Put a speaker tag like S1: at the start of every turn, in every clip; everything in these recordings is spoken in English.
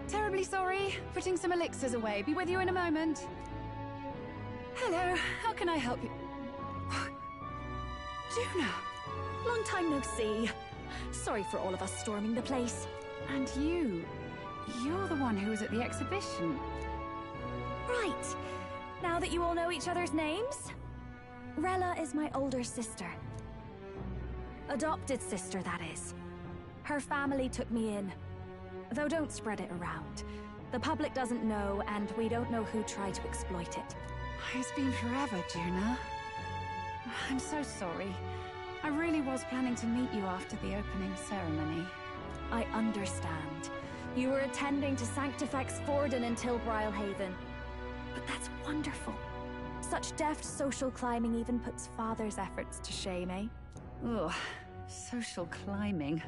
S1: Terribly sorry. Putting some elixirs away. Be with you in a moment. Hello, how can I help you? Juna!
S2: Long time no see. Sorry for all of us storming the place.
S1: And you're the one who was at the exhibition.
S2: Right. Now that you all know each other's names, Rella is my older sister. Adopted sister, that is. Her family took me in. Though don't spread it around. The public doesn't know, and we don't know who tried to exploit it.
S1: It's been forever, Juna. I'm so sorry. I really was planning to meet you after the opening ceremony.
S2: I understand. You were attending to Sanctifex Forden until Brylehaven. But that's wonderful. Such deft social climbing even puts Father's efforts to shame, eh?
S1: Ugh, social climbing.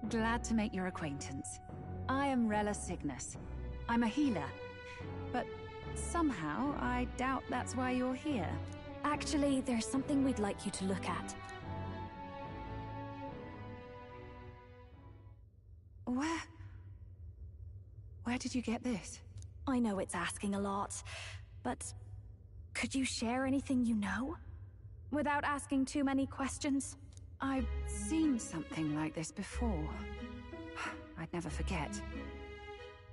S1: Glad to make your acquaintance. I am Rella Cygnus. I'm a healer. But somehow, I doubt that's why you're here.
S2: Actually, there's something we'd like you to look at.
S1: Where did you get this?
S2: I know it's asking a lot, but could you share anything you know? Without asking too many questions?
S1: I've seen something like this before. I'd never forget.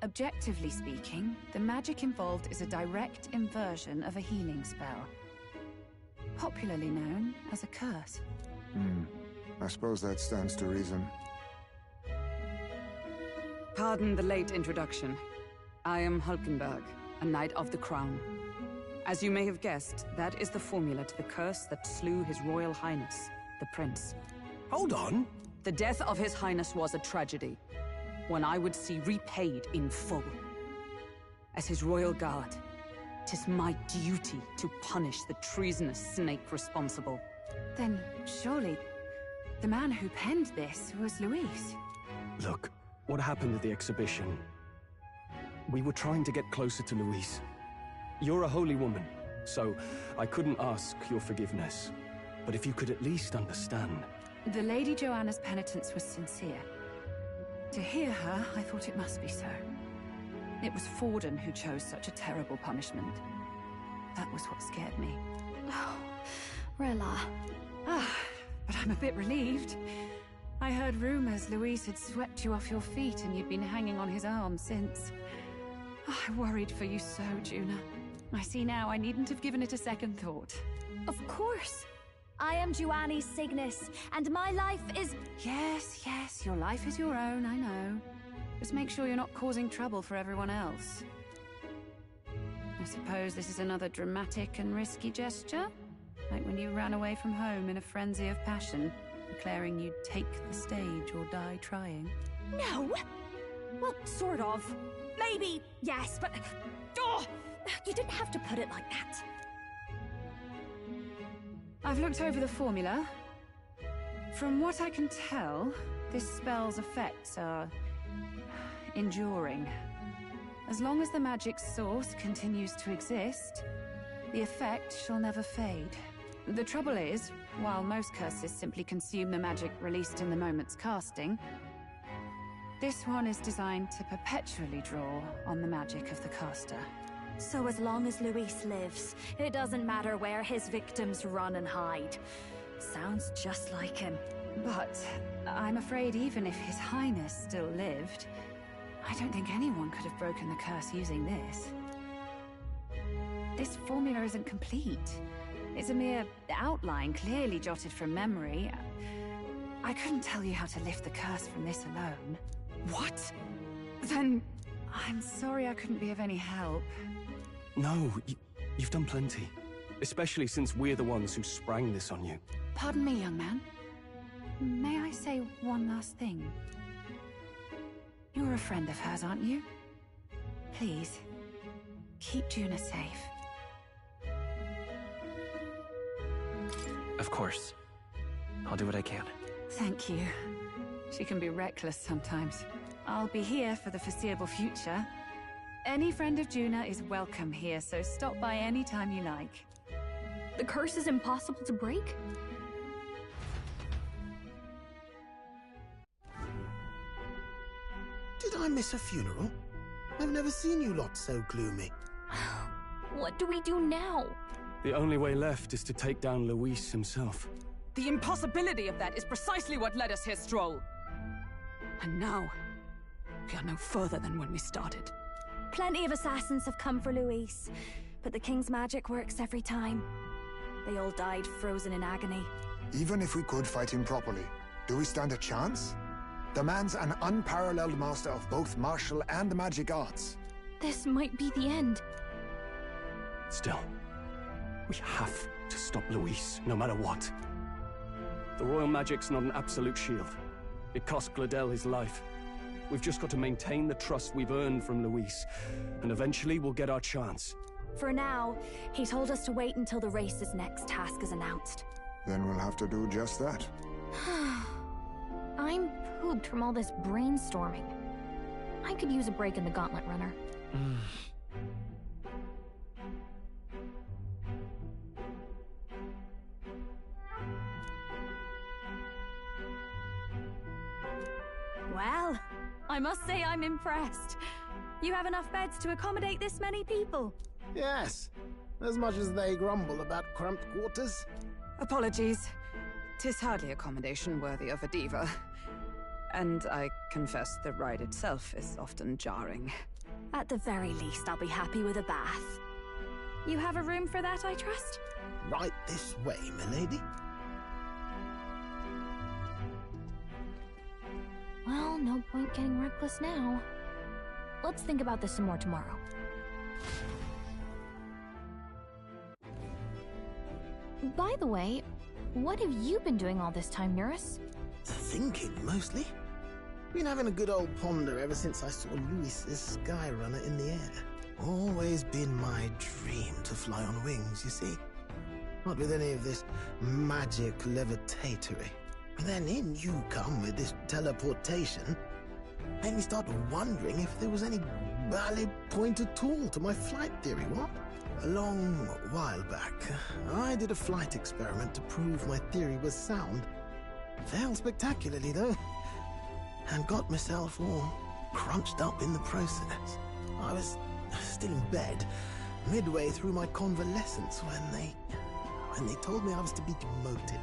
S1: Objectively speaking, the magic involved is a direct inversion of a healing spell. Popularly known as a curse.
S3: I suppose that stands to reason.
S4: Pardon the late introduction. I am Hulkenberg, a Knight of the Crown. As you may have guessed, that is the formula to the curse that slew His Royal Highness, the Prince.
S5: Hold on!
S4: The death of His Highness was a tragedy, one I would see repaid in full. As His Royal Guard, 'tis my duty to punish the treasonous snake responsible.
S1: Then, surely, the man who penned this was Luis.
S5: Look, what happened at the exhibition? We were trying to get closer to Luis. You're a holy woman, so I couldn't ask your forgiveness. But if you could at least understand...
S1: The Lady Joanna's penitence was sincere. To hear her, I thought it must be so. It was Forden who chose such a terrible punishment. That was what scared me.
S2: Oh, Rella.
S1: But I'm a bit relieved. I heard rumors Luis had swept you off your feet and you'd been hanging on his arm since. I worried for you so, Juna. I see now I needn't have given it a second thought.
S2: Of course. I am Juani Cygnus, and my life is...
S1: Yes, your life is your own, I know. Just make sure you're not causing trouble for everyone else. I suppose this is another dramatic and risky gesture? Like when you ran away from home in a frenzy of passion, declaring you'd take the stage or die trying.
S2: No! Well, sort of. Maybe, yes, but... Oh, you didn't have to put it like that.
S1: I've looked over the formula. From what I can tell, this spell's effects are... enduring. As long as the magic's source continues to exist, the effect shall never fade. The trouble is, while most curses simply consume the magic released in the moment's casting, this one is designed to perpetually draw on the magic of the caster.
S2: So as long as Luis lives, it doesn't matter where his victims run and hide. Sounds just like him.
S1: But I'm afraid even if His Highness still lived, I don't think anyone could have broken the curse using this. This formula isn't complete. It's a mere outline, clearly jotted from memory. I couldn't tell you how to lift the curse from this alone.
S4: What? Then...
S1: I'm sorry I couldn't be of any help.
S5: No, you've done plenty. Especially since we're the ones who sprang this on you.
S1: Pardon me, young man. May I say one last thing? You're a friend of hers, aren't you? Please, keep Juna safe.
S6: Of course. I'll do what I can.
S1: Thank you. She can be reckless sometimes. I'll be here for the foreseeable future. Any friend of Juna is welcome here, so stop by any time you like.
S2: The curse is impossible to break?
S7: Did I miss a funeral? I've never seen you lot so gloomy.
S2: What do we do now?
S5: The only way left is to take down Luis himself.
S4: The impossibility of that is precisely what led us here, Stroll. And now, we are no further than when we started.
S2: Plenty of assassins have come for Luis, but the King's magic works every time. They all died frozen in agony.
S3: Even if we could fight him properly, do we stand a chance? The man's an unparalleled master of both martial and magic arts.
S2: This might be the end.
S5: Still, we have to stop Luis, no matter what. The royal magic's not an absolute shield. It cost Gladel his life. We've just got to maintain the trust we've earned from Luis, and eventually we'll get our chance.
S2: For now, he told us to wait until the race's next task is announced.
S3: Then we'll have to do just that.
S2: I'm pooped from all this brainstorming. I could use a break in the Gauntlet Runner. Well, I must say I'm impressed. You have enough beds to accommodate this many people?
S7: Yes, as much as they grumble about cramped quarters.
S4: Apologies. 'Tis hardly accommodation worthy of a diva. And I confess the ride itself is often jarring.
S2: At the very least, I'll be happy with a bath. You have a room for that, I trust?
S7: Right this way, milady.
S2: Well, no point getting reckless now. Let's think about this some more tomorrow. By the way, what have you been doing all this time, Eurus?
S7: Thinking, mostly. Been having a good old ponder ever since I saw Luis's Skyrunner in the air. Always been my dream to fly on wings, you see. Not with any of this magic levitatory. And then in you come with this teleportation. Made me start wondering if there was any valid point at all to my flight theory, what? A long while back, I did a flight experiment to prove my theory was sound. Failed spectacularly, though, and got myself all crunched up in the process. I was still in bed, midway through my convalescence, when they told me I was to be demoted.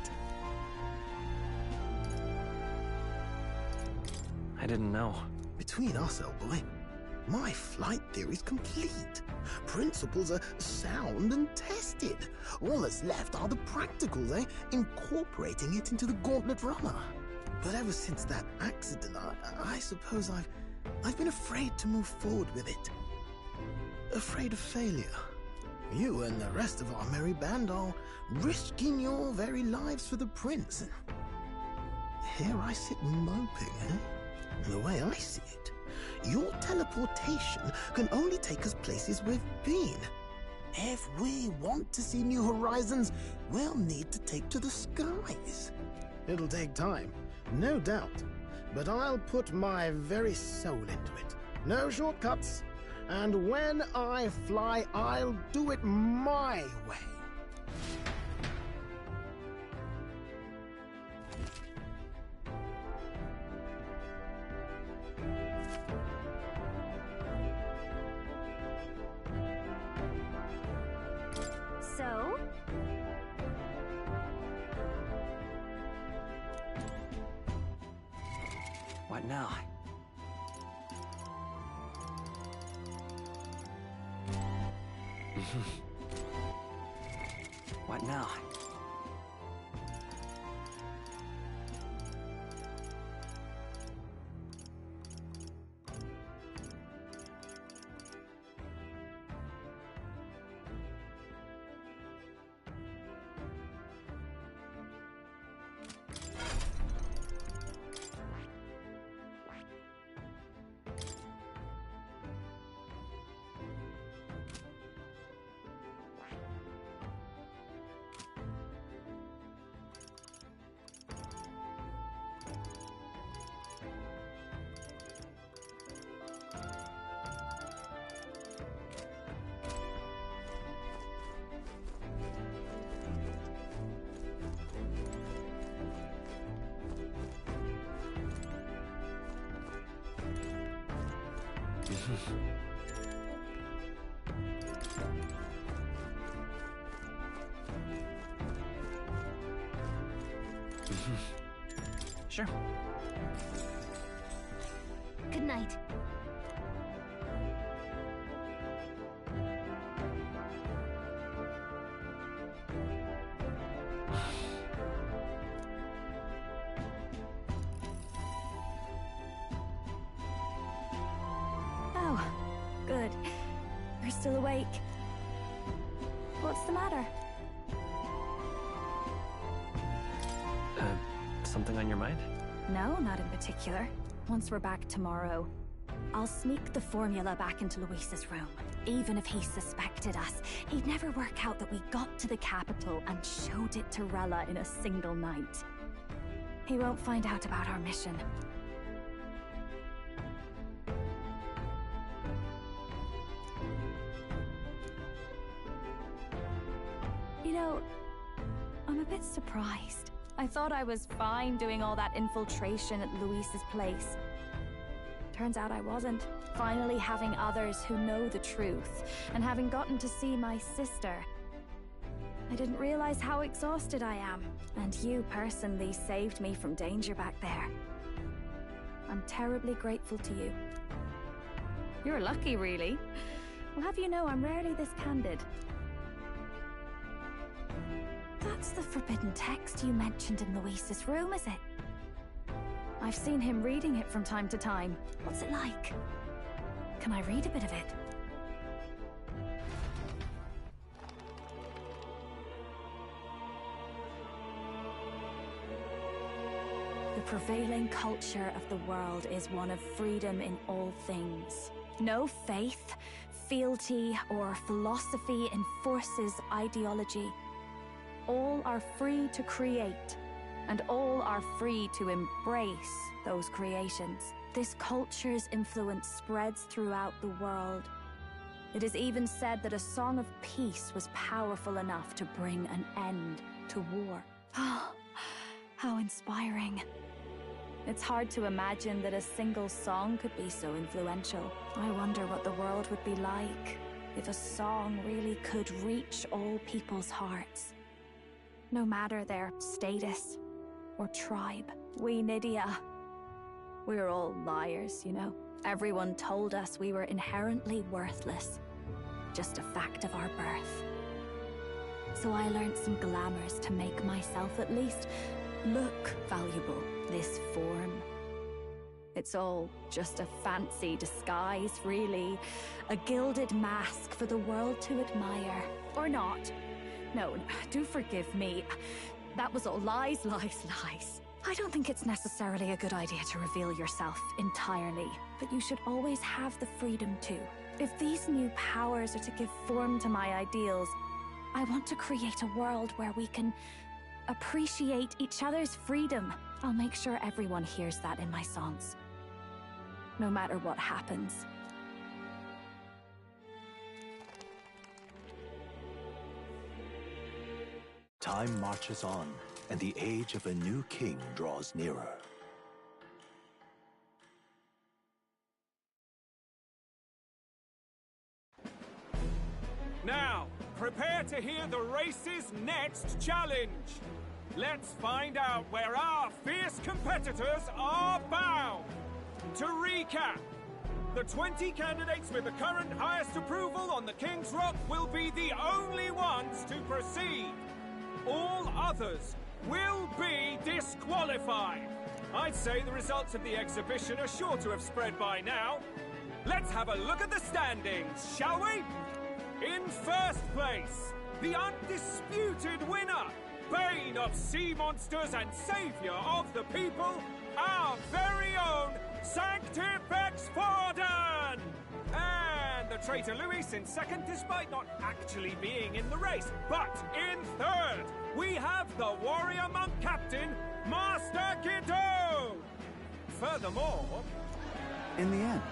S6: I didn't know.
S7: Between us, old boy, my flight theory's complete. Principles are sound and tested. All that's left are the practicals, incorporating it into the Gauntlet Runner. But ever since that accident, I suppose I've been afraid to move forward with it. Afraid of failure. You and the rest of our merry band are risking your very lives for the prince. Here I sit moping, The way I see it, your teleportation can only take us places we've been. If we want to see new horizons, we'll need to take to the skies. It'll take time, no doubt, but I'll put my very soul into it. No shortcuts. And when I fly, I'll do it my way.
S2: So?
S6: What now? What now? Sure.
S2: Good night. Oh, good. You're still awake. What's the matter?
S6: Something on your mind?
S2: No, not in particular. Once we're back tomorrow, I'll sneak the formula back into Luis's room. Even if he suspected us, he'd never work out that we got to the capital and showed it to Rella in a single night. He won't find out about our mission. You know, I'm a bit surprised. I thought I was fine doing all that infiltration at Luis's place. Turns out I wasn't. Finally having others who know the truth, and having gotten to see my sister. I didn't realize how exhausted I am, and you personally saved me from danger back there. I'm terribly grateful to you. You're lucky, really. I'll have you know I'm rarely this candid. That's the forbidden text you mentioned in Luis's room, is it? I've seen him reading it from time to time. What's it like? Can I read a bit of it? The prevailing culture of the world is one of freedom in all things. No faith, fealty, or philosophy enforces ideology. All are free to create, and all are free to embrace those creations. This culture's influence spreads throughout the world. It is even said that a song of peace was powerful enough to bring an end to war. Ah, how inspiring. It's hard to imagine that a single song could be so influential. I wonder what the world would be like if a song really could reach all people's hearts. No matter their status or tribe. We Nydia, we're all liars, you know. Everyone told us we were inherently worthless. Just a fact of our birth. So I learned some glamours to make myself at least look valuable. This form. It's all just a fancy disguise, really. A gilded mask for the world to admire. Or not. No, do forgive me. That was all lies, lies, lies. I don't think it's necessarily a good idea to reveal yourself entirely, but you should always have the freedom to. If these new powers are to give form to my ideals, I want to create a world where we can appreciate each other's freedom. I'll make sure everyone hears that in my songs. No matter what happens.
S8: Time marches on, and the age of a new king draws nearer.
S9: Now, prepare to hear the race's next challenge. Let's find out where our fierce competitors are bound. To recap, the 20 candidates with the current highest approval on the King's Rock will be the only ones to proceed. All others will be disqualified. I'd say the results of the exhibition are sure to have spread by now. Let's have a look at the standings, shall we? In first place, the undisputed winner, bane of sea monsters and savior of the people, our very own Sanctifex Forden! And the traitor Luis in second, despite not actually being in the race. But in third, we have the warrior monk captain, Master Guido! Furthermore...
S10: In the end,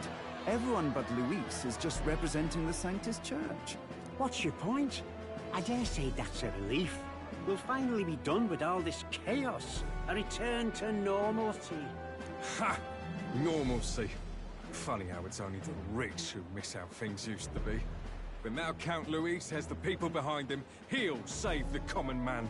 S10: everyone but Luis is just representing the Sanctus Church.
S11: What's your point? I dare say that's a relief. We'll finally be done with all this chaos. A return to normalcy.
S12: Ha! Normalcy. Funny how it's only the rich who miss how things used to be. But now Count Luis has the people behind him. He'll save the common man.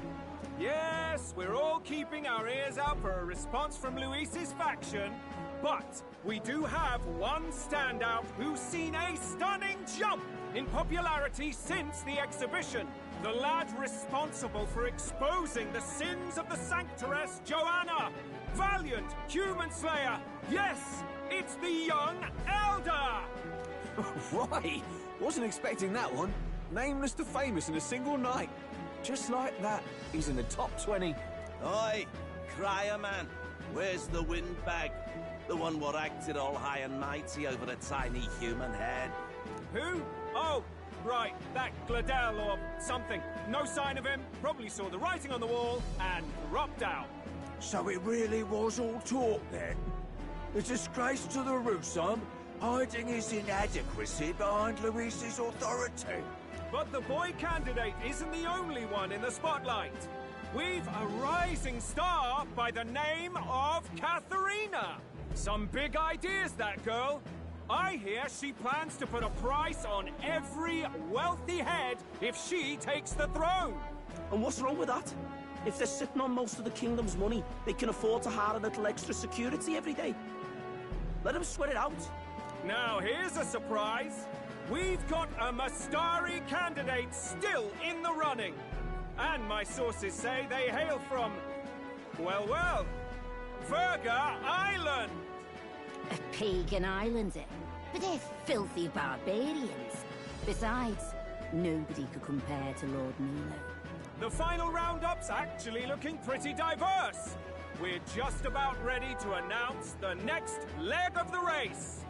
S9: Yes, we're all keeping our ears out for a response from Luis's faction, but we do have one standout who's seen a stunning jump in popularity since the exhibition. The lad responsible for exposing the sins of the Sanctoress Joanna. Valiant human slayer. Yes, it's the young Elder.
S13: Right. Wasn't expecting that one. Nameless to famous in a single night. Just like that, he's in the top 20.
S14: Oi, crier man. Where's the windbag? The one what acted all high and mighty over a tiny human head.
S9: Who? Oh, right, that Gladel or something. No sign of him, probably saw the writing on the wall and dropped out.
S13: So it really was all talk then? A disgrace to the Rusum, hiding his inadequacy behind Luis's authority.
S9: But the boy candidate isn't the only one in the spotlight. We've a rising star by the name of Katharina. Some big ideas, that girl. I hear she plans to put a price on every wealthy head if she takes the throne.
S15: And what's wrong with that? If they're sitting on most of the kingdom's money, they can afford to hire a little extra security every day. Let them sweat it out.
S9: Now here's a surprise. We've got a Mastari candidate still in the running. And my sources say they hail from, well, Verga Island.
S16: A pagan island, eh? But they're filthy barbarians. Besides, nobody could compare to Lord Milo.
S9: The final roundup's actually looking pretty diverse. We're just about ready to announce the next leg of the race.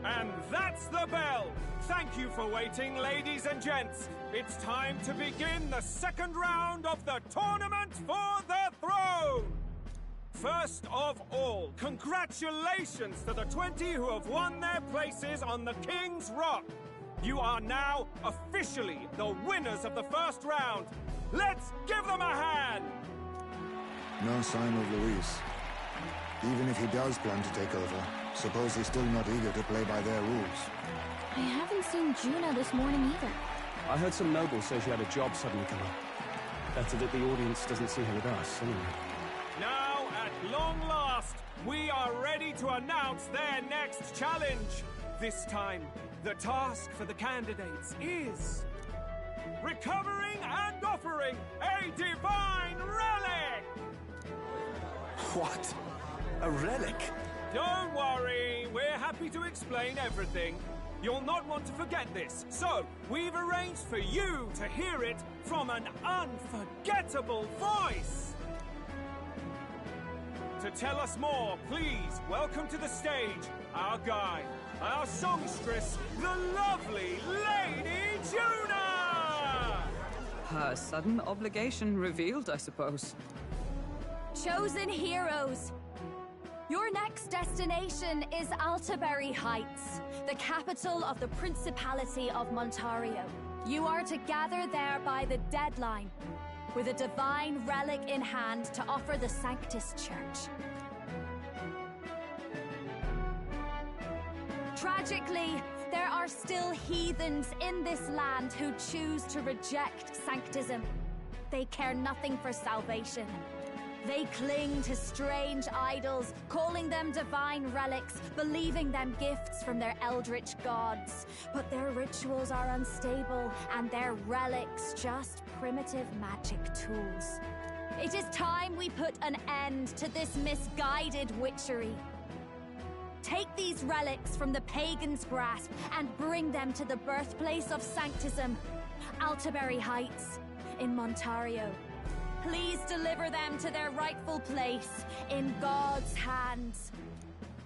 S9: And that's the bell! Thank you for waiting, ladies and gents. It's time to begin the second round of the tournament for the throne! First of all, congratulations to the 20 who have won their places on the King's Rock. You are now officially the winners of the first round. Let's give them a hand!
S3: No sign of Luis. Even if he does plan to take over, suppose he's still not eager to play by their rules.
S2: I haven't seen Juna this morning either.
S5: I heard some nobles say she had a job suddenly come up. Better that the audience doesn't see her with us, anyway.
S9: Now, at long last, we are ready to announce their next challenge. This time, the task for the candidates is recovering and offering a divine relic!
S13: What? A relic?
S9: Don't worry, we're happy to explain everything. You'll not want to forget this, so we've arranged for you to hear it from an unforgettable voice. To tell us more, please welcome to the stage our guide, our songstress, the lovely Lady Juna!
S4: Her sudden obligation revealed, I suppose.
S2: Chosen heroes! Your next destination is Altaberry Heights, the capital of the Principality of Montario. You are to gather there by the deadline, with a divine relic in hand to offer the Sanctus Church. Tragically, there are still heathens in this land who choose to reject sanctism. They care nothing for salvation. They cling to strange idols, calling them divine relics, believing them gifts from their eldritch gods. But their rituals are unstable, and their relics just primitive magic tools. It is time we put an end to this misguided witchery. Take these relics from the pagan's grasp and bring them to the birthplace of sanctism, Altaberry Heights, in Montario. Please deliver them to their rightful place in God's hands.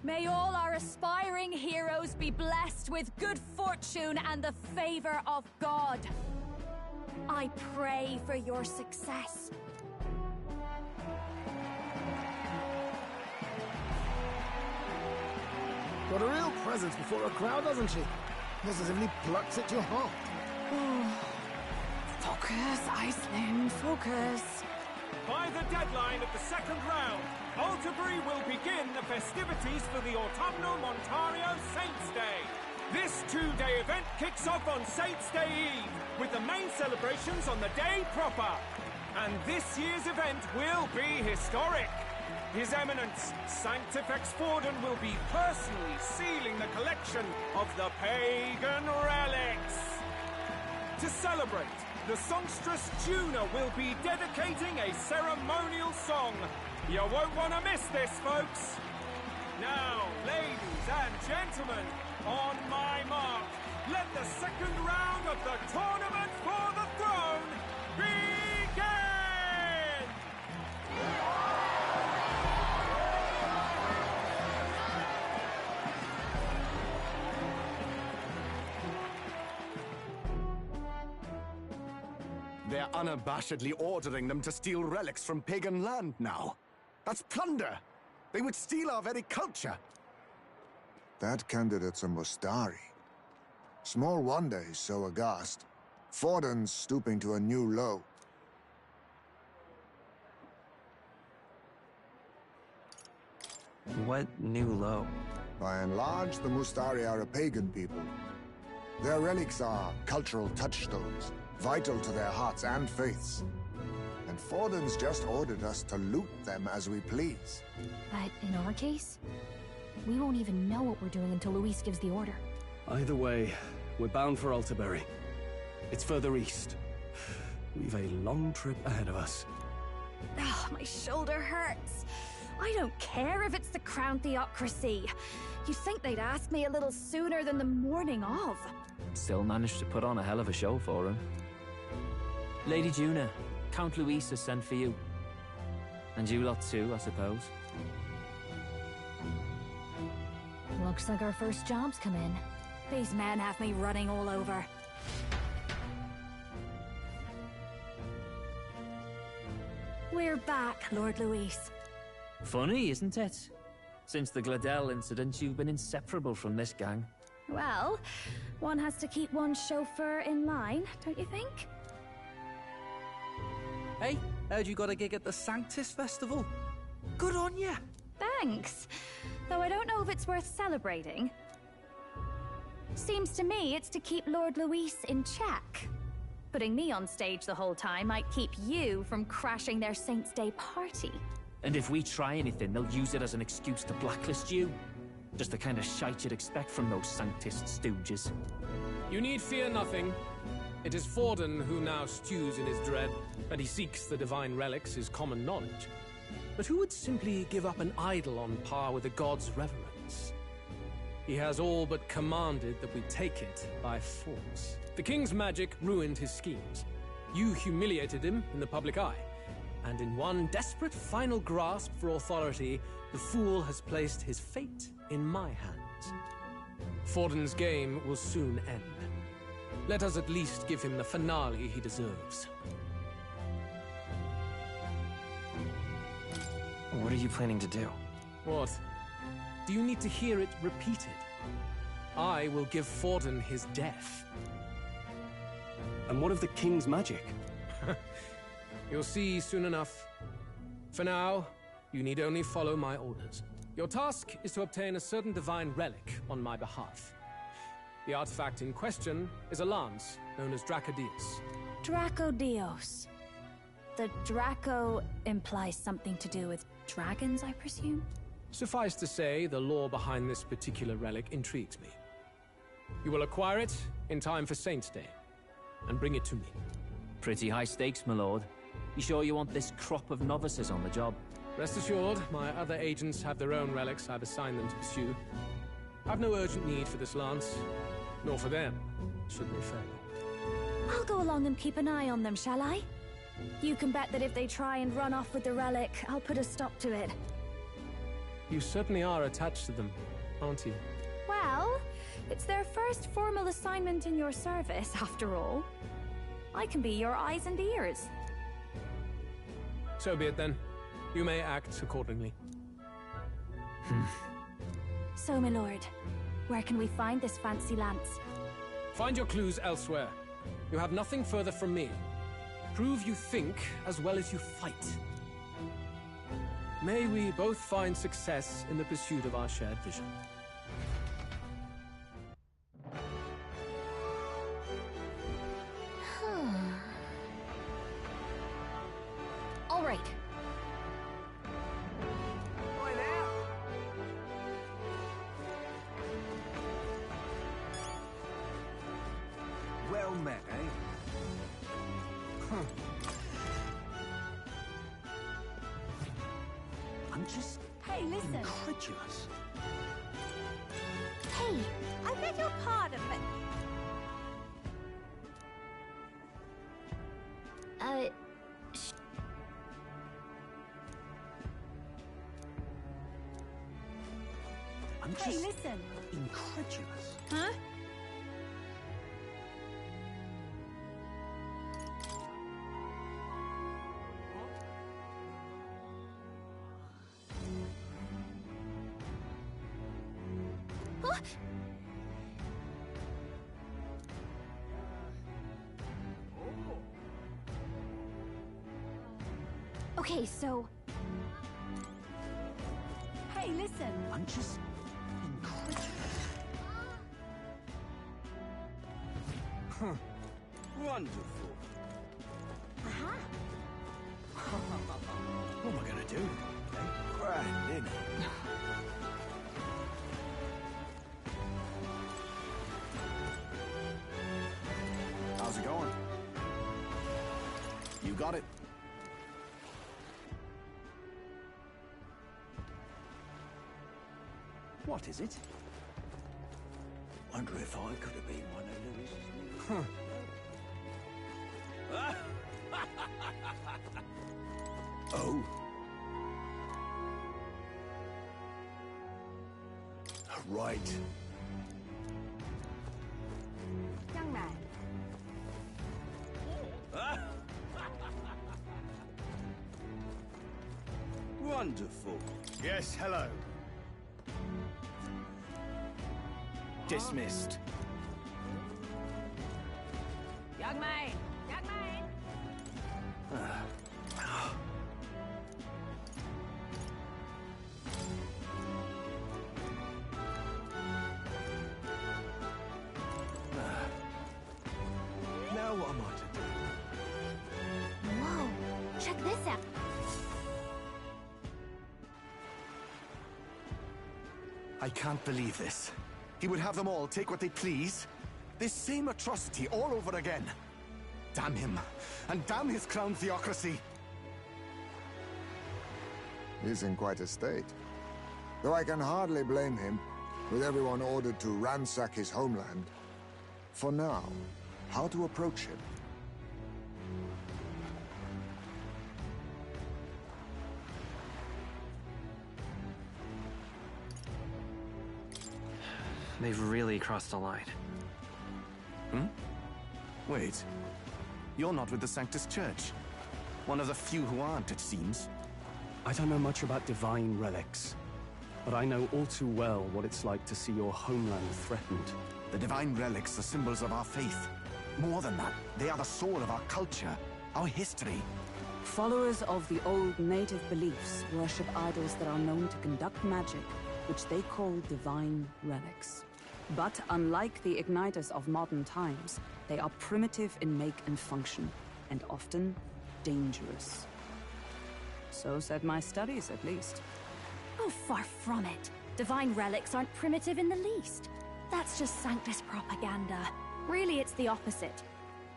S2: May all our aspiring heroes be blessed with good fortune and the favor of God. I pray for your success.
S7: Got a real presence before a crowd, doesn't she? Positively plucks at your heart.
S1: Focus, Iceland, focus.
S9: By the deadline of the second round, Alterbury will begin the festivities for the Autumnal Montario Saints' Day. This two-day event kicks off on Saints' Day Eve, with the main celebrations on the day proper. And this year's event will be historic. His Eminence, Sanctifex Forden, will be personally sealing the collection of the pagan relics. To celebrate, the songstress Juna will be dedicating a ceremonial song. You won't want to miss this, folks. Now, ladies and gentlemen, on my mark, let the second round of the Tournament for the Throne begin!
S17: They're unabashedly ordering them to steal relics from pagan land now. That's plunder! They would steal our very culture!
S3: That candidate's a Mustari. Small wonder he's so aghast. Forden's stooping to a new low.
S6: What new low?
S3: By and large, the Mustari are a pagan people. Their relics are cultural touchstones, vital to their hearts and faiths. And Forden's just ordered us to loot them as we please.
S2: But in our case, we won't even know what we're doing until Luis gives the order.
S5: Either way, we're bound for Alterbury. It's further east. We've a long trip ahead of us.
S2: Oh, my shoulder hurts. I don't care if it's the Crown Theocracy. You'd think they'd ask me a little sooner than the morning of.
S18: Still managed to put on a hell of a show for him. Lady Juna, Count Luis has sent for you. And you lot too, I suppose.
S2: Looks like our first job's come in. These men have me running all over. We're back, Lord Luis.
S18: Funny, isn't it? Since the Gladel incident, you've been inseparable from this gang.
S2: Well, one has to keep one's chauffeur in line, don't you think?
S19: Hey, heard you got a gig at the Sanctus Festival. Good on ya!
S2: Thanks. Though I don't know if it's worth celebrating. Seems to me it's to keep Lord Luis in check. Putting me on stage the whole time might keep you from crashing their Saints' Day party.
S18: And if we try anything, they'll use it as an excuse to blacklist you. Just the kind of shite you'd expect from those Sanctist stooges.
S20: You need fear nothing. It is Forden who now stews in his dread, and he seeks the divine relics is common knowledge. But who would simply give up an idol on par with the god's reverence? He has all but commanded that we take it by force. The king's magic ruined his schemes. You humiliated him in the public eye. And in one desperate final grasp for authority, the fool has placed his fate in my hands. Forden's game will soon end. Let us at least give him the finale he deserves.
S6: What are you planning to do?
S20: What? Do you need to hear it repeated? I will give Forden his death.
S5: And what of the king's magic?
S20: You'll see soon enough. For now, you need only follow my orders. Your task is to obtain a certain divine relic on my behalf. The artifact in question is a lance known as Dracodius.
S2: Dracodios. The Draco implies something to do with dragons, I presume?
S20: Suffice to say, the lore behind this particular relic intrigues me. You will acquire it in time for Saints' Day, and bring it to me.
S18: Pretty high stakes, my lord. You sure you want this crop of novices on the job?
S20: Rest assured, my other agents have their own relics I've assigned them to pursue. I've no urgent need for this lance, nor for them, should they fail.
S2: I'll go along and keep an eye on them, shall I? You can bet that if they try and run off with the relic, I'll put a stop to it.
S20: You certainly are attached to them, aren't you?
S2: Well, it's their first formal assignment in your service, after all. I can be your eyes and ears.
S20: So be it then. You may act accordingly.
S2: So, my lord, where can we find this fancy lance?
S20: Find your clues elsewhere. You have nothing further from me. Prove you think as well as you fight. May we both find success in the pursuit of our shared vision.
S2: All right.
S13: Well met, eh? Huh. I'm just
S2: Hey, listen.
S13: incredulous.
S2: Hey, I beg your pardon, but...
S13: I'm
S2: Hey,
S13: just
S2: listen.
S13: incredulous.
S2: Huh? Huh? Okay, so... Hey, listen.
S13: I'm just incredulous.
S14: Huh. Wonderful.
S2: Aha.
S13: What am I gonna do? Eh? Grand, innit?
S17: How's it going? You got it.
S13: What is it? Wonder if I could have been one of Lewis's. Oh. Right.
S2: Young man.
S14: Wonderful.
S17: Yes, hello. Dismissed.
S2: Young man. Young man.
S13: Now what am I to do?
S2: Whoa. Check this out.
S17: I can't believe this. He would have them all take what they please. This same atrocity all over again. Damn him. And damn his crown theocracy.
S3: He's in quite a state. Though I can hardly blame him, with everyone ordered to ransack his homeland. For now, how to approach him?
S6: They've really crossed the line.
S17: Hmm? Wait. You're not with the Sanctus Church. One of the few who aren't, it seems.
S5: I don't know much about divine relics, but I know all too well what it's like to see your homeland threatened.
S17: The divine relics are symbols of our faith. More than that, they are the soul of our culture, our history.
S4: Followers of the old native beliefs worship idols that are known to conduct magic, which they call divine relics. But unlike the igniters of modern times, they are primitive in make and function, and often dangerous. So said my studies, at least.
S2: Oh, far from it. Divine relics aren't primitive in the least. That's just Sanctus propaganda. Really, it's the opposite.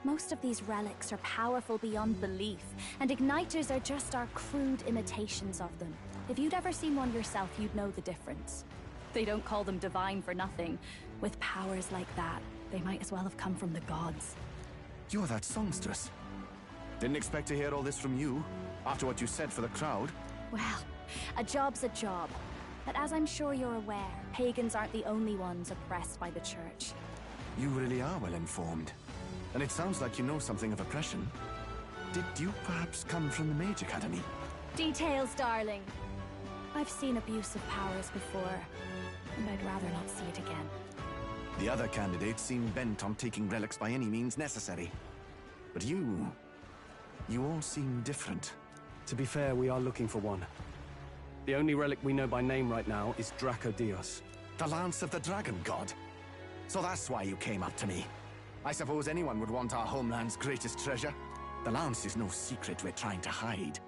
S2: Most of these relics are powerful beyond belief, and igniters are just our crude imitations of them. If you'd ever seen one yourself, you'd know the difference. They don't call them divine for nothing. With powers like that, they might as well have come from the gods.
S17: You're that songstress. Didn't expect to hear all this from you, after what you said for the crowd.
S2: Well, a job's a job. But as I'm sure you're aware, pagans aren't the only ones oppressed by the church.
S17: You really are well informed. And it sounds like you know something of oppression. Did you perhaps come from the Mage Academy?
S2: Details, darling. I've seen abuse of powers before, and I'd rather not see it again.
S17: The other candidates seem bent on taking relics by any means necessary. But you all seem different.
S5: To be fair, we are looking for one. The only relic we know by name right now is Dracodios.
S17: The Lance of the Dragon God. So that's why you came up to me. I suppose anyone would want our homeland's greatest treasure. The Lance is no secret we're trying to hide.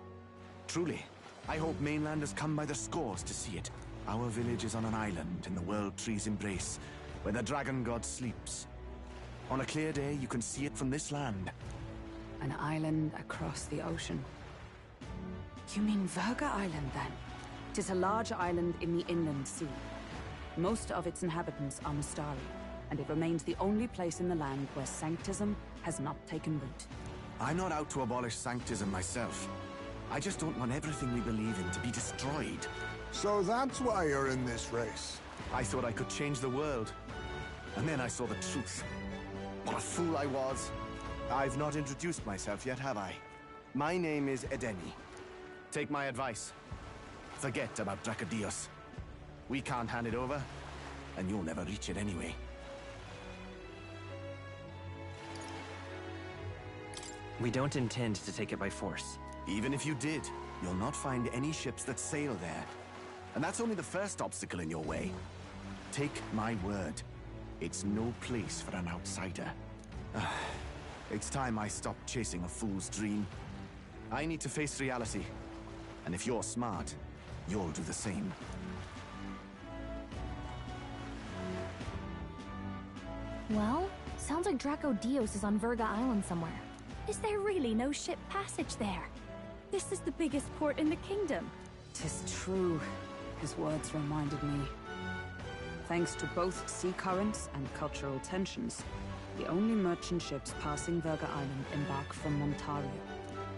S17: Truly, I hope mainlanders come by the scores to see it. Our village is on an island in the World Tree's embrace, where the Dragon God sleeps. On a clear day, you can see it from this land.
S4: An island across the ocean. You mean Verga Island, then? It is a large island in the inland sea. Most of its inhabitants are Mustari, and it remains the only place in the land where Sanctism has not taken root.
S17: I'm not out to abolish Sanctism myself. I just don't want everything we believe in to be destroyed.
S3: So that's why you're in this race.
S17: I thought I could change the world. And then I saw the truth. What a fool I was. I've not introduced myself yet, have I? My name is Edeni. Take my advice. Forget about Dracodios. We can't hand it over, and you'll never reach it anyway.
S6: We don't intend to take it by force.
S17: Even if you did, you'll not find any ships that sail there. And that's only the first obstacle in your way. Take my word. It's no place for an outsider. It's time I stopped chasing a fool's dream. I need to face reality. And if you're smart, you'll do the same.
S2: Well, sounds like Dracodios is on Verga Island somewhere. Is there really no ship passage there? This is the biggest port in the kingdom.
S4: 'Tis true. His words reminded me. Thanks to both sea currents and cultural tensions, the only merchant ships passing Verga Island embark from Montario.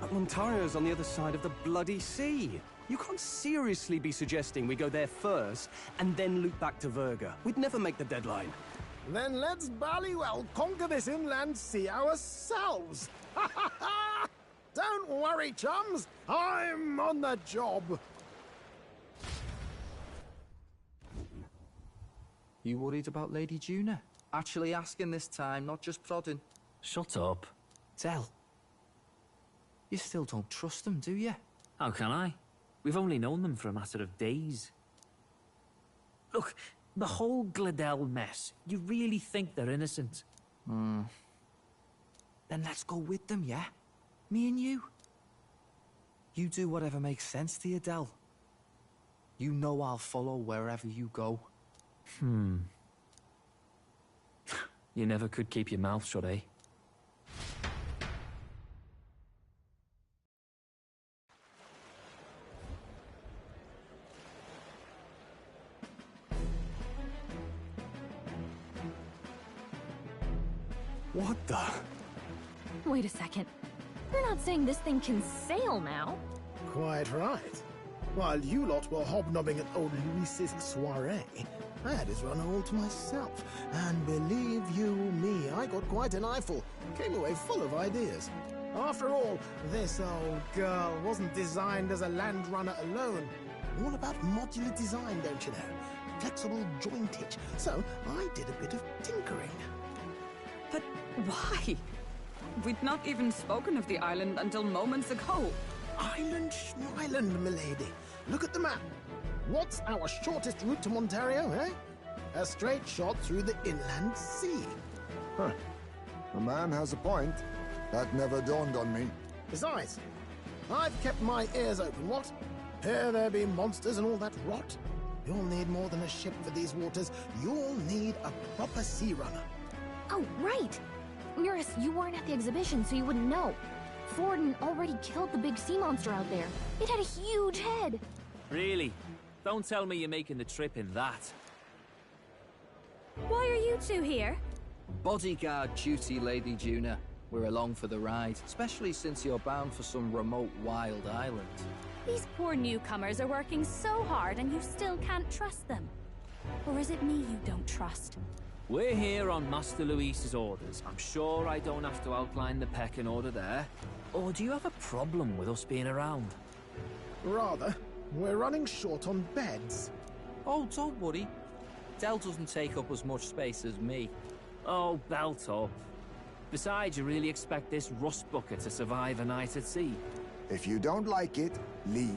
S5: But Montario's on the other side of the bloody sea. You can't seriously be suggesting we go there first and then loop back to Verga. We'd never make the deadline.
S21: Then let's ballywell conquer this inland sea ourselves! Ha ha ha! Don't worry, chums! I'm on the job!
S19: You worried about Lady Juna? Actually asking this time, not just prodding.
S18: Shut up.
S19: Tell. You still don't trust them, do you?
S18: How can I? We've only known them for a matter of days. Look, the whole Gladel mess, you really think they're innocent?
S19: Then let's go with them, yeah? Me and you. You do whatever makes sense to you, Del. You know I'll follow wherever you go.
S18: You never could keep your mouth shut, eh?
S5: What the?
S2: Wait a second. You're not saying this thing can sail now?
S21: Quite right. While you lot were hobnobbing at old Luis's soiree, I had his run all to myself. And believe you me, I got quite an eyeful. Came away full of ideas. After all, this old girl wasn't designed as a land runner alone. All about modular design, don't you know? Flexible jointage. So I did a bit of tinkering.
S4: But why? We'd not even spoken of the island until moments ago.
S21: Island Schmeiland, milady. Look at the map. What's our shortest route to Montario, eh? A straight shot through the inland sea.
S3: Huh. The man has a point. That never dawned on me.
S21: Besides, I've kept my ears open, what? Here there be monsters and all that rot. You'll need more than a ship for these waters. You'll need a proper sea runner.
S2: Oh, right! Eurus, you weren't at the exhibition, so you wouldn't know. Forden already killed the big sea monster out there. It had a huge head.
S18: Really? Don't tell me you're making the trip in that.
S2: Why are you two here?
S19: Bodyguard duty, Lady Juna. We're along for the ride, especially since you're bound for some remote wild island.
S2: These poor newcomers are working so hard and you still can't trust them. Or is it me you don't trust?
S18: We're here on Master Luis's orders. I'm sure I don't have to outline the pecking order there. Or do you have a problem with us being around?
S21: Rather. We're running short on beds.
S19: Oh, don't worry. Del doesn't take up as much space as me.
S18: Oh, belt up. Besides, you really expect this rust bucket to survive a night at sea?
S3: If you don't like it, leave.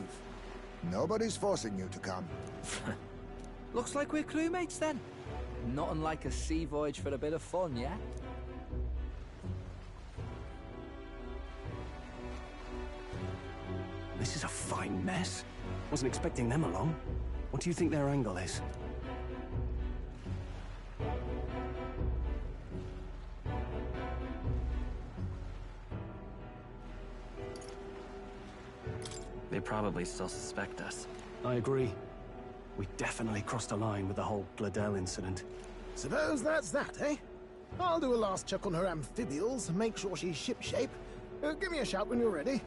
S3: Nobody's forcing you to come.
S19: Looks like we're crewmates then. Not unlike a sea voyage for a bit of fun, yeah?
S5: This is a fine mess. Wasn't expecting them along. What do you think their angle is?
S6: They probably still suspect us.
S5: I agree. We definitely crossed a line with the whole Gladell incident.
S21: Suppose that's that, eh? I'll do a last check on her amphibials, make sure she's shipshape. Give me a shout when you're ready.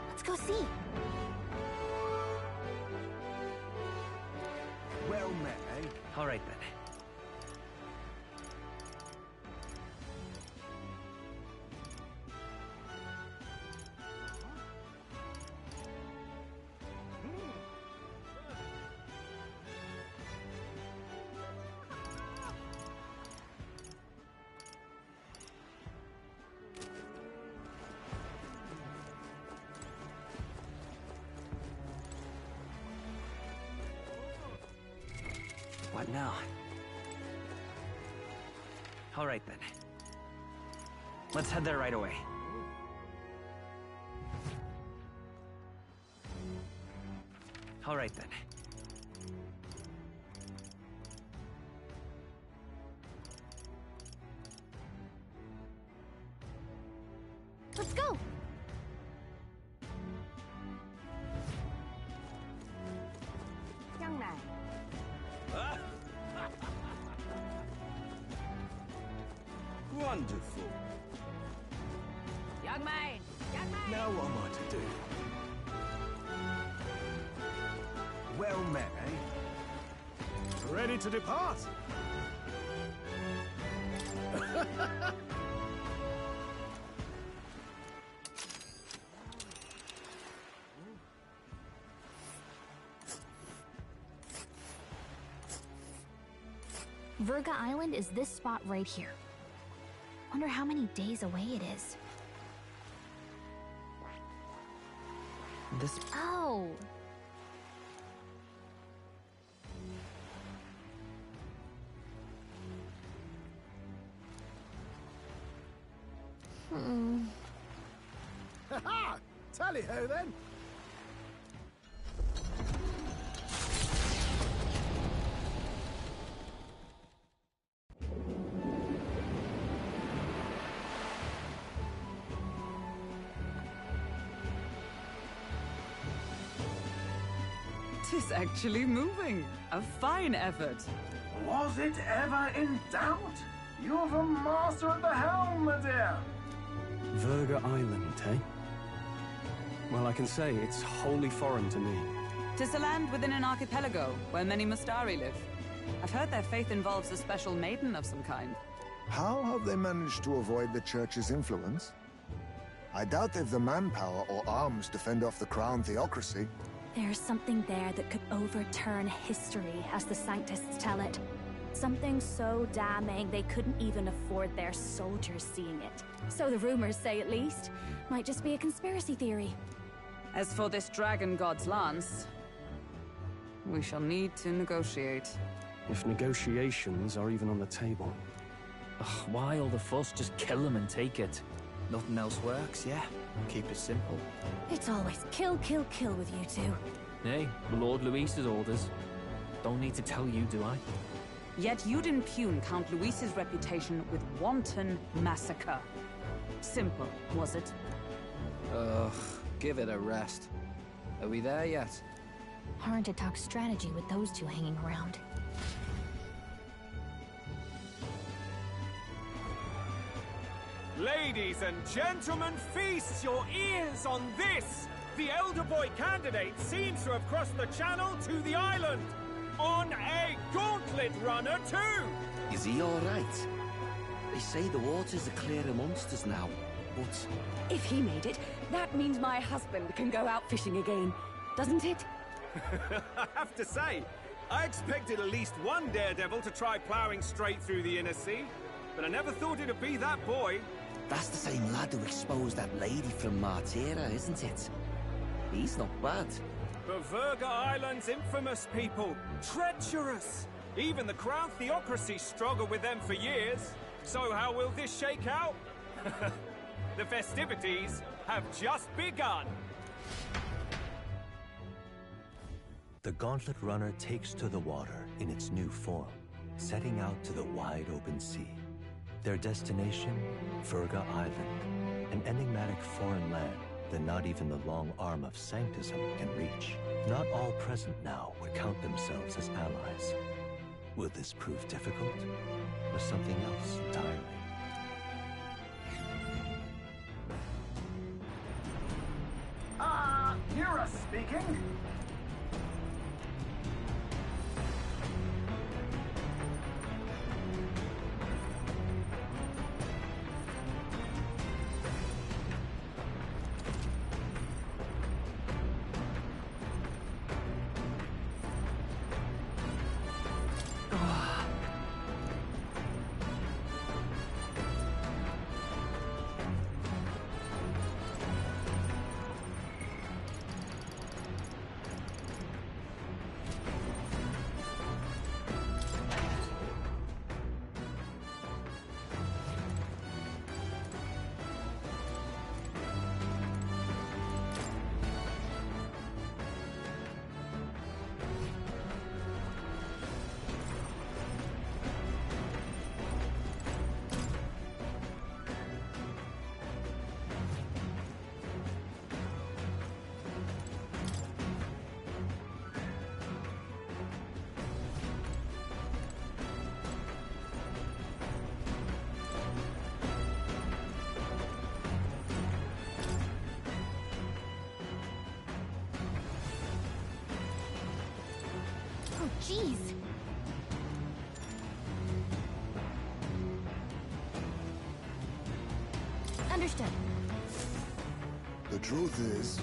S2: Let's go see.
S13: Well met, eh?
S6: All right, then. What now? All right, then. Let's head there right away. All right, then.
S2: Let's go. Young man.
S13: Wonderful.
S2: Young man. Young man.
S13: Now what am I to do? Well met, eh?
S21: Ready to depart?
S2: Virga Island is this spot right here. Wonder how many days away it is.
S6: This...
S2: Oh!
S21: Ha-ha! Tally-ho, then!
S4: Tis actually moving. A fine effort.
S13: Was it ever in doubt? You're the master at the helm, my dear.
S5: Virga Island, eh? Well, I can say it's wholly foreign to me.
S4: 'Tis a land within an archipelago, where many Mustari live. I've heard their faith involves a special maiden of some kind.
S3: How have they managed to avoid the Church's influence? I doubt they've the manpower or arms to fend off the Crown theocracy.
S2: There's something there that could overturn history, as the Sanctists tell it. Something so damning they couldn't even afford their soldiers seeing it. So the rumors say, at least. Might just be a conspiracy theory.
S4: As for this dragon god's lance, we shall need to negotiate.
S5: If negotiations are even on the table.
S18: Ugh, why all the fuss? Just kill them and take it.
S19: Nothing else works, yeah? Keep it simple.
S2: It's always kill, kill, kill with you two.
S18: Hey, Lord Luis's orders. Don't need to tell you, do I?
S4: Yet you'd impugn Count Luis's reputation with wanton massacre. Simple, was it?
S19: Ugh, give it a rest. Are we there yet?
S2: Hard to talk strategy with those two hanging around.
S9: Ladies and gentlemen, feast your ears on this! The elder boy candidate seems to have crossed the channel to the island! On a gauntlet runner, too!
S15: Is he all right? They say the waters are clear amongst us now, but...
S8: If he made it, that means my husband can go out fishing again, doesn't it?
S9: I have to say, I expected at least one daredevil to try plowing straight through the inner sea, but I never thought it'd be that boy.
S6: That's the same lad who exposed that lady from Martira, isn't it? He's not bad.
S9: But Verga Island's infamous people. Treacherous! Even the Crown Theocracy struggled with them for years. So how will this shake out? The festivities have just begun.
S10: The Gauntlet Runner takes to the water in its new form, setting out to the wide open sea. Their destination, Verga Island, an enigmatic foreign land that not even the long arm of Sanctism can reach. Not all present now would count themselves as allies. Will this prove difficult, or something else entirely?
S22: Nira speaking.
S2: Oh, jeez. Understood.
S3: The truth is,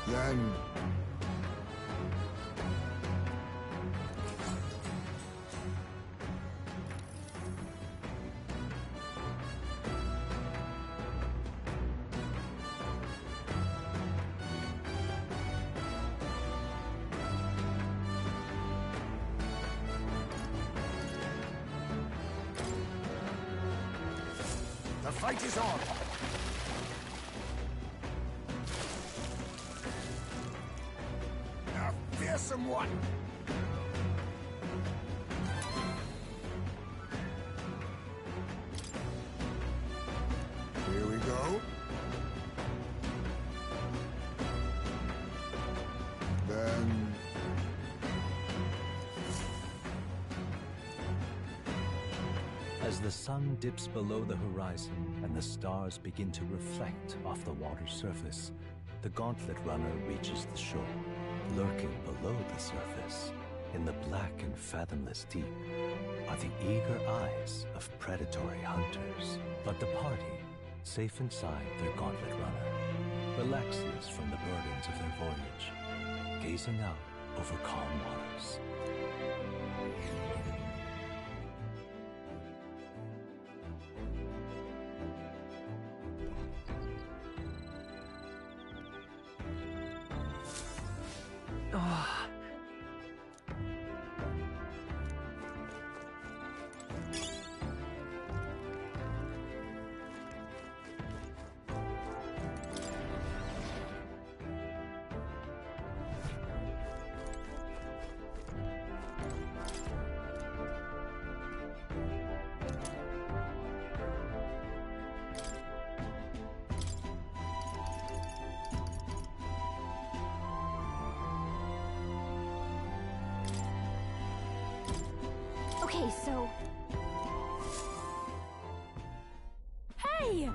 S3: then
S13: The fight is on!
S3: a fearsome one. Here we go. Then
S10: As the sun dips below the horizon and the stars begin to reflect off the water's surface, the Gauntlet Runner reaches the shore. Lurking below the surface, in the black and fathomless deep, are the eager eyes of predatory hunters. But the party, safe inside their Gauntlet Runner, relaxes from the burdens of their voyage, gazing out over calm waters.
S2: Okay, so... Hey!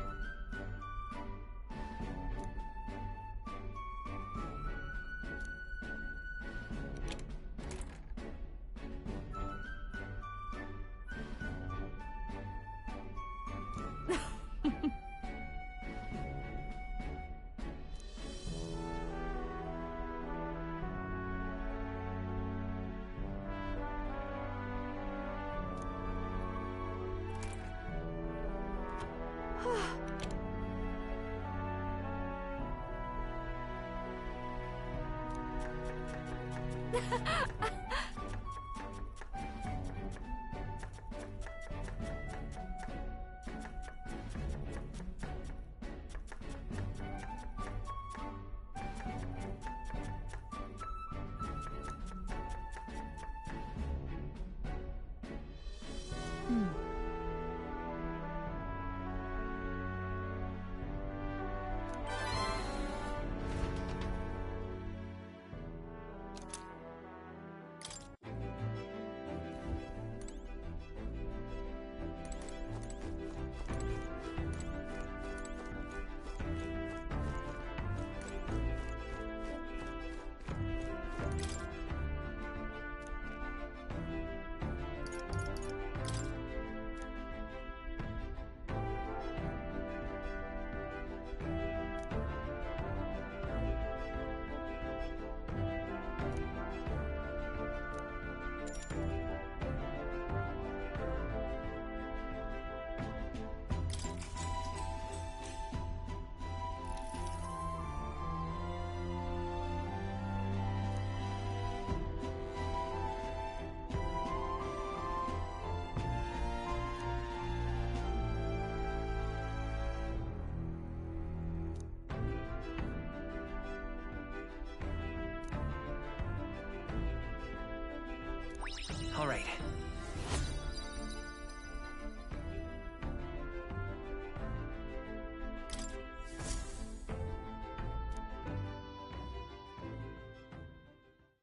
S19: All right.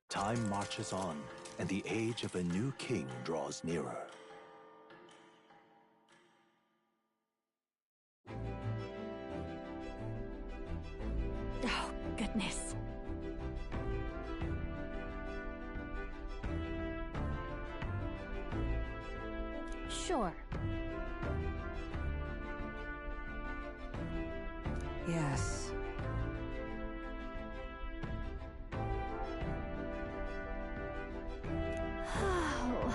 S11: Time marches on, and the age of a new king draws nearer.
S2: Oh, goodness. Sure.
S4: Yes.
S2: Oh.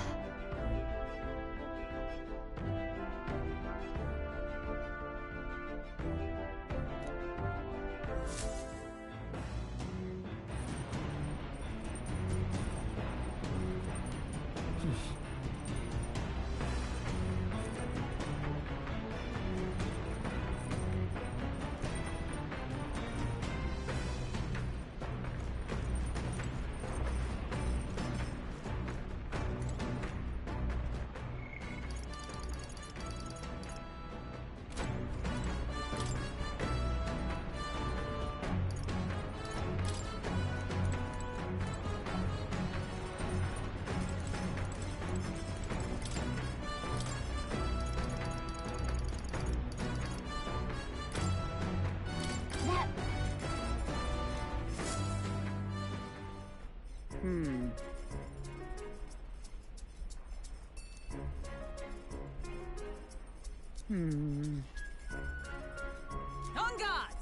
S4: On guard!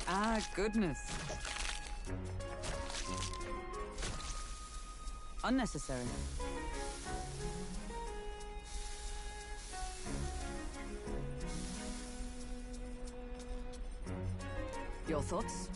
S4: Ah, goodness. Unnecessary. Your thoughts?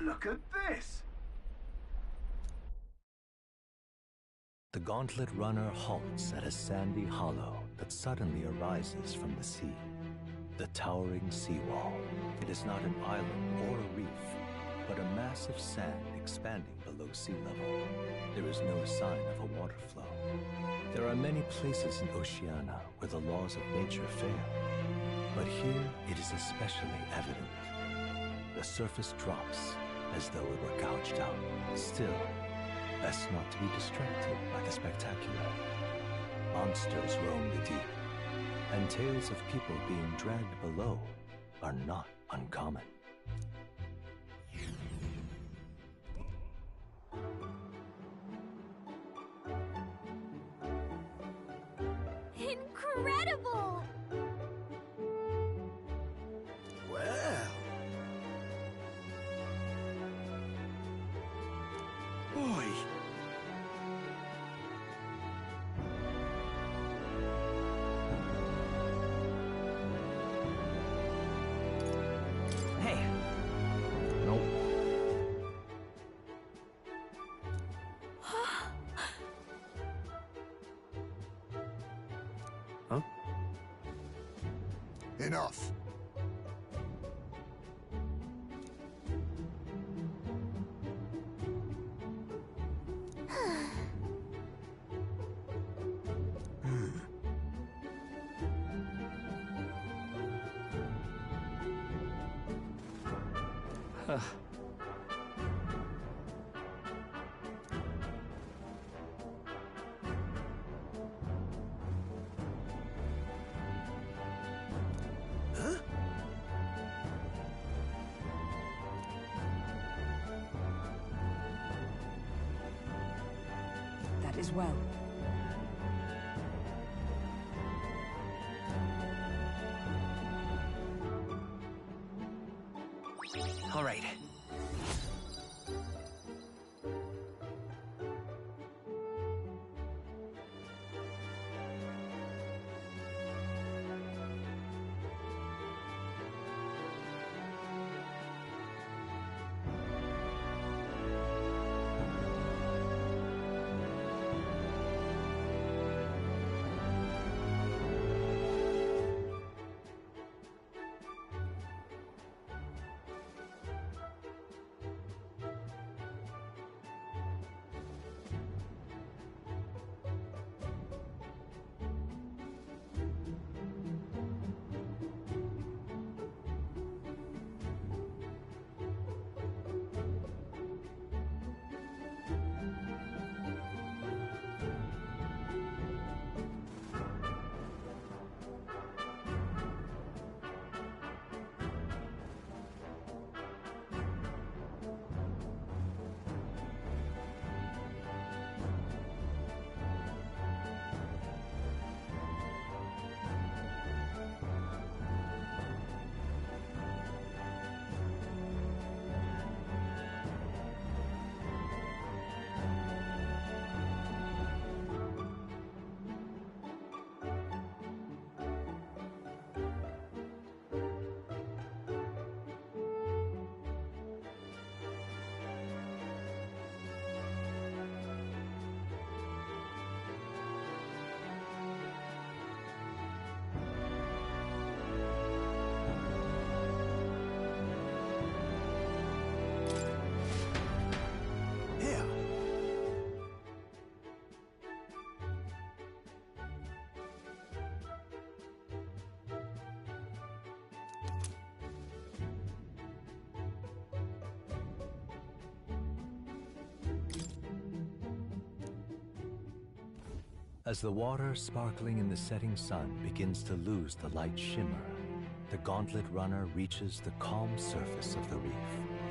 S13: Look at this!
S10: The gauntlet runner halts at a sandy hollow that suddenly arises from the sea. The towering seawall. It is not an island or a reef, but a mass of sand expanding below sea level. There is no sign of a water flow. There are many places in Oceania where the laws of nature fail, but here it is especially evident. The surface drops as though it were gouged out. Still, best not to be distracted by the spectacular. Monsters roam the deep, and tales of people being dragged below are not uncommon.
S2: Incredible!
S7: Well. Boy.
S19: Hey. Nope.
S3: Huh? Enough.
S4: That is well.
S19: All right.
S10: As the water sparkling in the setting sun begins to lose the light shimmer, the gauntlet runner reaches the calm surface of the reef.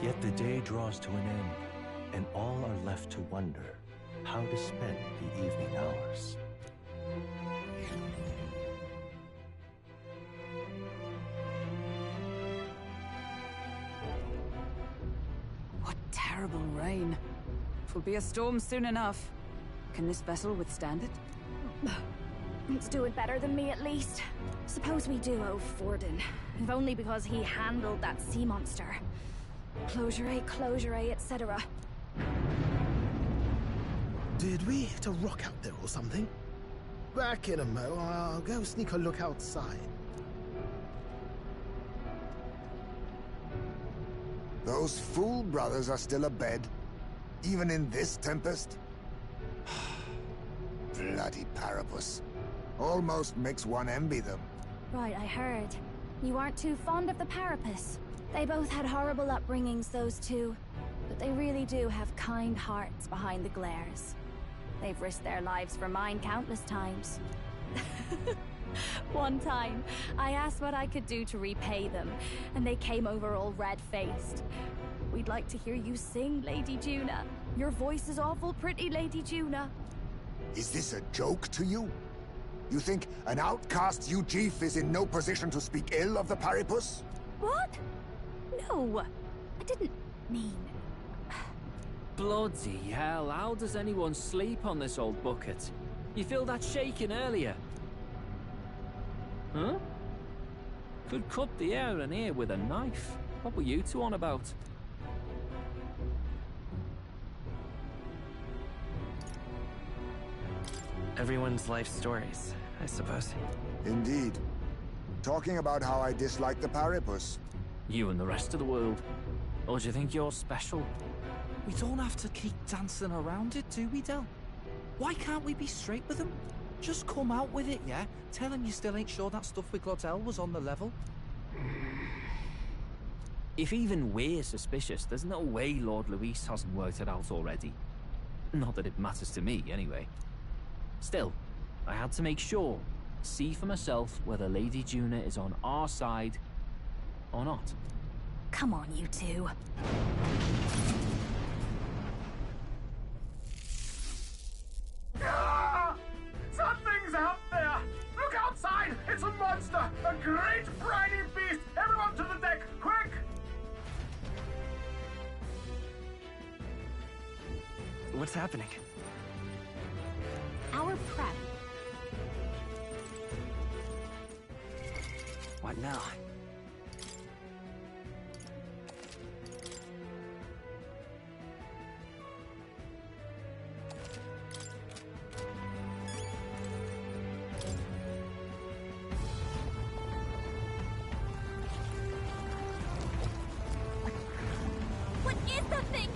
S10: Yet the day draws to an end, and all are left to wonder how to spend the evening hours.
S4: What terrible rain. 'Twill be a storm soon enough. Can this vessel withstand it?
S2: It's doing better than me, at least. Suppose we do owe Forden, if only because he handled that sea monster. Closure, etc.
S21: Did we hit a rock out there or something? Back in a mo, I'll go sneak a look outside.
S3: Those fool brothers are still abed, even in this tempest? Bloody Parapus. Almost makes one envy them.
S2: Right, I heard. You aren't too fond of the Parapus. They both had horrible upbringings, those two. But they really do have kind hearts behind the glares. They've risked their lives for mine countless times. One time, I asked what I could do to repay them, and they came over all red-faced. We'd like to hear you sing, Lady Juna. Your voice is awful pretty, Lady Juna.
S3: Is this a joke to you? You think an outcast Ujeef is in no position to speak ill of the Paripus?
S2: What? No, I didn't mean...
S18: Bloody hell, how does anyone sleep on this old bucket? You feel that shaking earlier? Huh? Could cut the air in here with a knife. What were you two on about?
S12: Everyone's life stories, I suppose.
S3: Indeed. Talking about how I dislike the Paripus.
S18: You and the rest of the world. Or do you think you're special?
S19: We don't have to keep dancing around it, do we, Del? Why can't we be straight with him? Just come out with it, yeah? Tell him you still ain't sure that stuff with Clotel was on the level.
S18: If even we're suspicious, there's no way Lord Luis hasn't worked it out already. Not that it matters to me, anyway. Still, I had to make sure, see for myself whether Lady Juna is on our side or not.
S2: Come on, you two.
S9: Something's out there! Look outside! It's a monster! A great briny beast! Everyone to the deck! Quick!
S12: What's happening?
S2: Our prep.
S12: What now?
S2: What is that thing?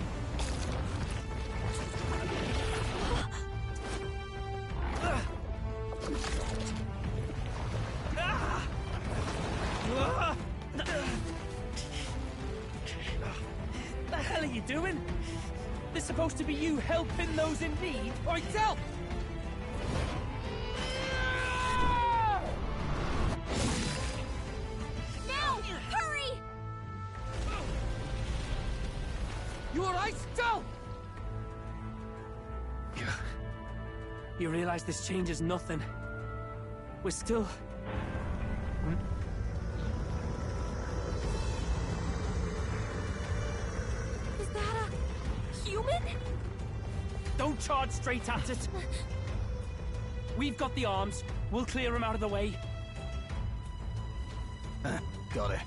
S15: The hell are you doing? This is supposed to be you helping those in need, or help!
S2: Now! Hurry!
S15: You alright, Del? You realize this changes nothing. We're still...
S2: Is that a... human?
S15: Don't charge straight at it. We've got the arms. We'll clear him out of the way.
S19: Got it.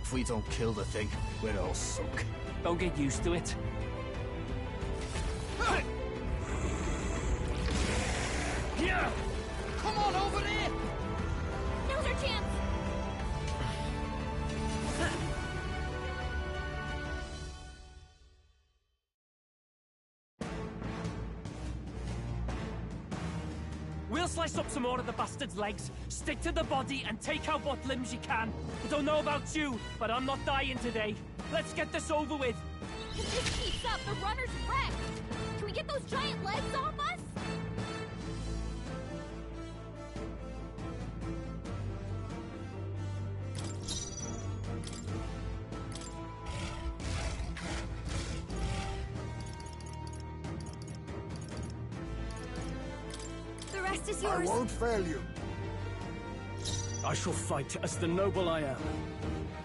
S19: If we don't kill the thing, we're all sunk.
S15: Don't get used to it.
S19: Here! Come on over there!
S2: Now's our chance!
S15: We'll slice up some more of the bastard's legs, stick to the body, and take out what limbs you can. I don't know about you, but I'm not dying today. Let's get this over with.
S2: If this keeps up, the runner's wrecked! Can we get those giant legs off us? The rest is yours.
S3: I won't fail you.
S5: I shall fight as the noble I am.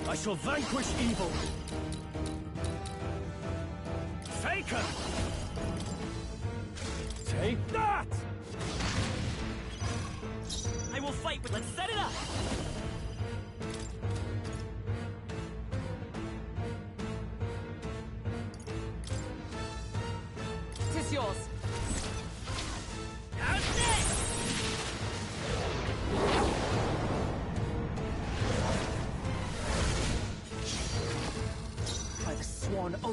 S5: I shall vanquish evil. Faker! Take that!
S15: I will fight, but let's set it up!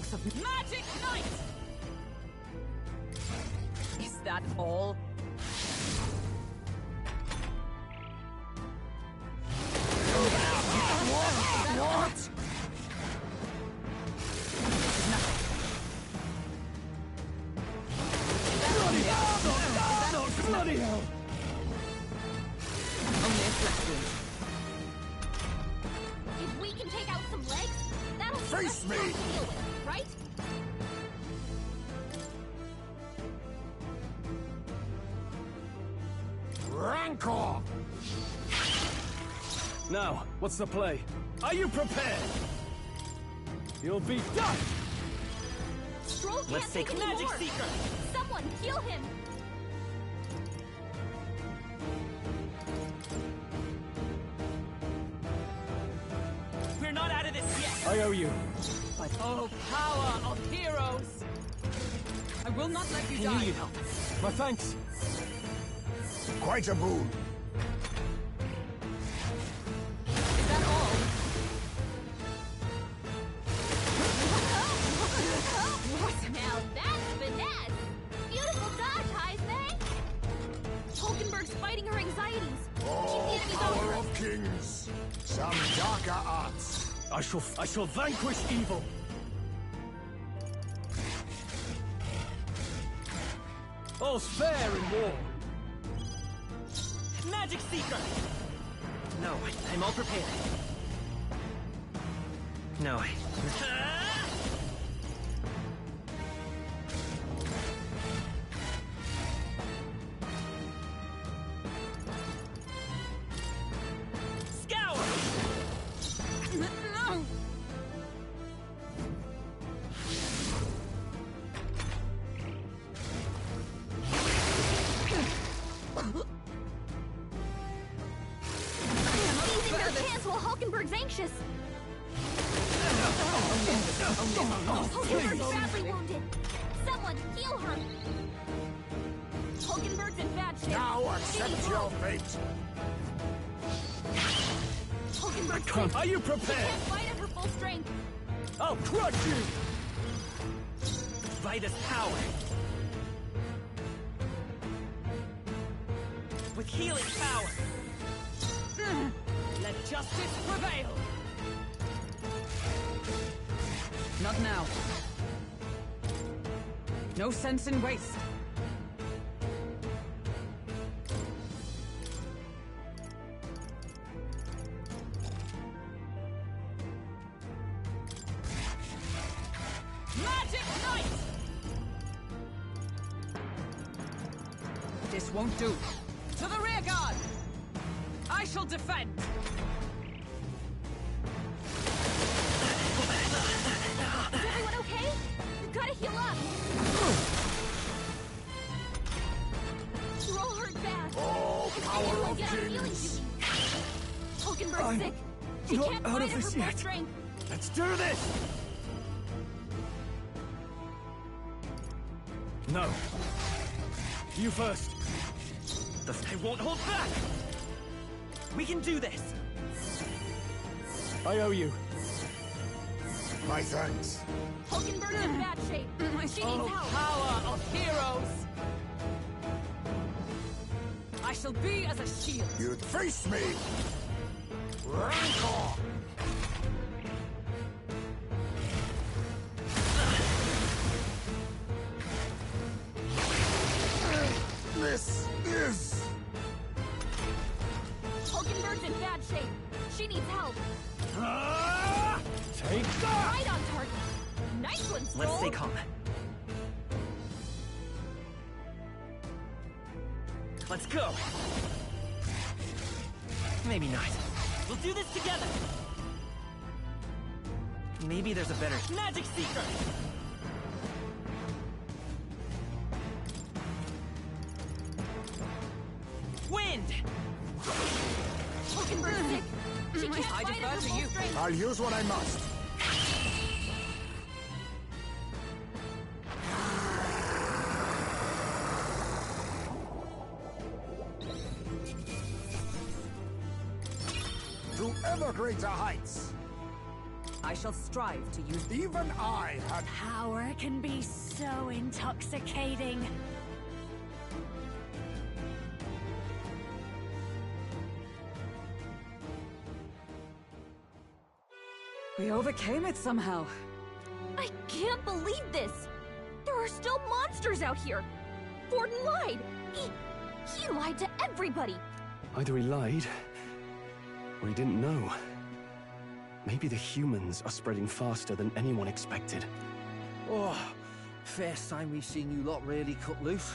S4: both of you.
S16: Magic Knight!
S4: Is that all?
S3: What?
S4: Bloody hell! Only a flesh wound.
S16: If we can take out some legs, that'll be
S3: Face me!
S16: to deal with, right?
S3: Rancor!
S5: Now, what's the play? Are you prepared? You'll be done!
S16: Stroll can't
S15: Let's take
S16: take
S15: a
S16: any
S15: Magic
S16: more.
S15: Seeker!
S16: Someone heal him!
S15: We're not out of this yet!
S5: I owe you.
S4: Oh, power of heroes! I will not let you
S5: I
S4: die.
S5: knew you'd help. My thanks.
S3: Quite a boon.
S4: Is that all?
S16: Now that's finesse! Beautiful dodge, Heisman! Hulkenberg's fighting her anxieties.
S3: Oh,
S16: Keep the enemies
S3: power
S16: over.
S3: of kings. Some darker arts.
S5: I shall vanquish evil. All's fair in war.
S15: Magic Seeker! No, I'm all prepared. No. Scour!
S4: No!
S16: Seizing their chance while Hulkenberg's anxious. Hulkenberg's badly wounded. Someone heal her. Hulkenberg's in bad shape.
S3: Now
S16: She
S3: accept
S16: needs
S3: your
S16: help.
S3: fate.
S16: Hulkenberg's
S5: Come,
S16: sick.
S5: are you
S16: She
S5: prepared?
S16: can't fight at her full strength.
S5: I'll crush you!
S15: Vitus power! With healing power!
S4: Let justice prevail! Not now. No sense in waste.
S16: Magic Knight!
S4: This won't do. To the rear guard! I shall defend!
S16: Is everyone okay? You gotta heal up. You're all hurt bad.
S3: Oh,
S16: If
S3: power
S16: anyone
S3: of
S16: get on healing
S3: kings.
S16: duty. Hulkenberg's
S5: I'm
S16: sick. She
S5: not
S16: can't
S5: out
S16: fight
S5: of
S16: at her
S5: this
S16: full
S5: yet.
S16: strength.
S5: Let's do this! No. You first.
S15: I won't hold back! We can do this!
S5: I owe you.
S3: My thanks.
S16: Hulkenberg's in bad shape. She
S4: Oh,
S16: needs help.
S4: power of heroes! I shall be as a shield.
S3: You'd face me. Rancor. This is...
S16: Hulkenberg's in bad shape. She needs help.
S5: Take that!
S16: Right on target. Nice one, Stroll.
S15: Let's stay calm. Let's go! Maybe not. We'll do this together! Maybe there's a better Magic Seeker! Wind!
S16: Hulkenberg's sick. She can't
S4: I
S16: fight
S4: defer
S16: at her
S4: to
S16: full
S4: you.
S16: strength.
S3: I'll use what I must. To ever greater heights.
S4: I shall strive to use...
S13: Even I had...
S2: Power can be so intoxicating.
S4: We overcame it somehow.
S16: I can't believe this! There are still monsters out here! Forden lied! He lied to everybody!
S5: Either he lied, or he didn't know. Maybe the humans are spreading faster than anyone expected.
S19: Oh, first time we've seen you lot really cut loose.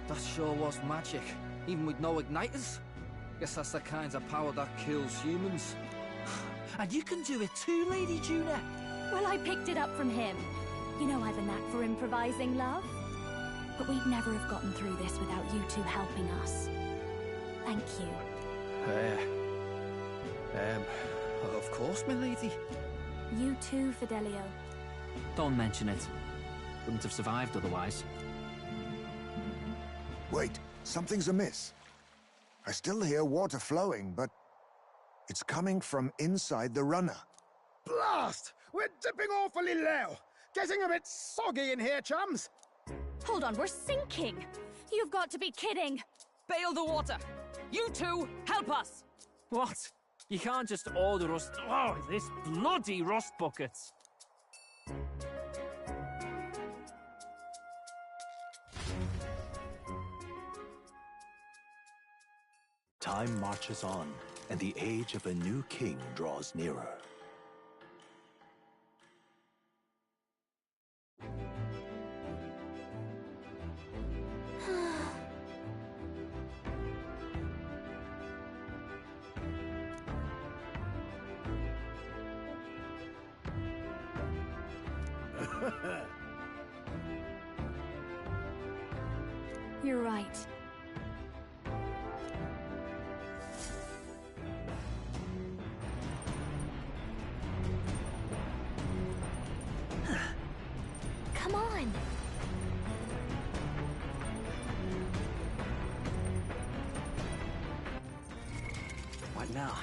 S19: That sure was magic, even with no igniters. Guess that's the kind of power that kills humans. And you can do it too, Lady Juna.
S2: Well, I picked it up from him. You know I've a knack for improvising, love. But we'd never have gotten through this without you two helping us. Thank you.
S19: Of course, my lady.
S2: You too, Fidelio.
S18: Don't mention it. Wouldn't have survived otherwise.
S3: Wait, something's amiss. I still hear water flowing, but it's coming from inside the runner.
S13: Blast! We're dipping awfully low. Getting a bit soggy in here, chums.
S2: Hold on, we're sinking. You've got to be kidding.
S4: Bail the water! You two, help us!
S15: What? You can't just order us... Oh, this bloody rust buckets!
S11: Time marches on, and the age of a new king draws nearer.
S2: You're right. Come on.
S12: What now?